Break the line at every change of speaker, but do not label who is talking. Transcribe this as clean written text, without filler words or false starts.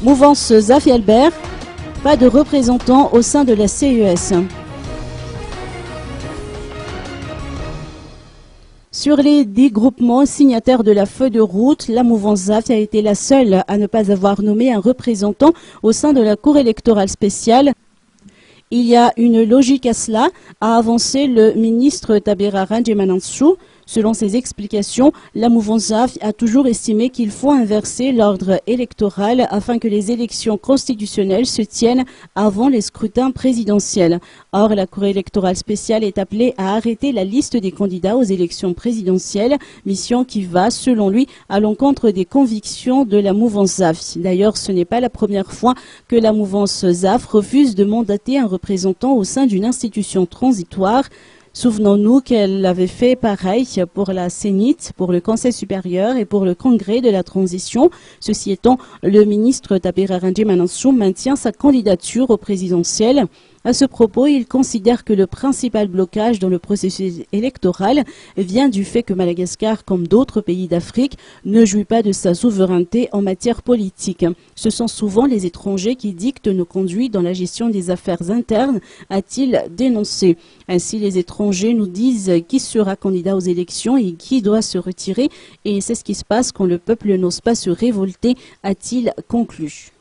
Mouvance Zaf et Albert, pas de représentants au sein de la CES. Sur les 10 groupements signataires de la feuille de route, la mouvance ZAF a été la seule à ne pas avoir nommé un représentant au sein de la Cour électorale spéciale. Il y a une logique à cela, a avancé le ministre Tabera Ranjemanansou. Selon ses explications, la mouvance ZAF a toujours estimé qu'il faut inverser l'ordre électoral afin que les élections constitutionnelles se tiennent avant les scrutins présidentiels. Or, la Cour électorale spéciale est appelée à arrêter la liste des candidats aux élections présidentielles, mission qui va, selon lui, à l'encontre des convictions de la mouvance ZAF. D'ailleurs, ce n'est pas la première fois que la mouvance ZAF refuse de mandater un représentant au sein d'une institution transitoire. Souvenons-nous qu'elle avait fait pareil pour la Sénite, pour le Conseil supérieur et pour le Congrès de la transition. Ceci étant, le ministre Tabera Ranjemanansou maintient sa candidature au présidentiel. À ce propos, il considère que le principal blocage dans le processus électoral vient du fait que Madagascar, comme d'autres pays d'Afrique, ne jouit pas de sa souveraineté en matière politique. Ce sont souvent les étrangers qui dictent nos conduites dans la gestion des affaires internes, a-t-il dénoncé. Ainsi, les étrangers nous disent qui sera candidat aux élections et qui doit se retirer. Et c'est ce qui se passe quand le peuple n'ose pas se révolter, a-t-il conclu.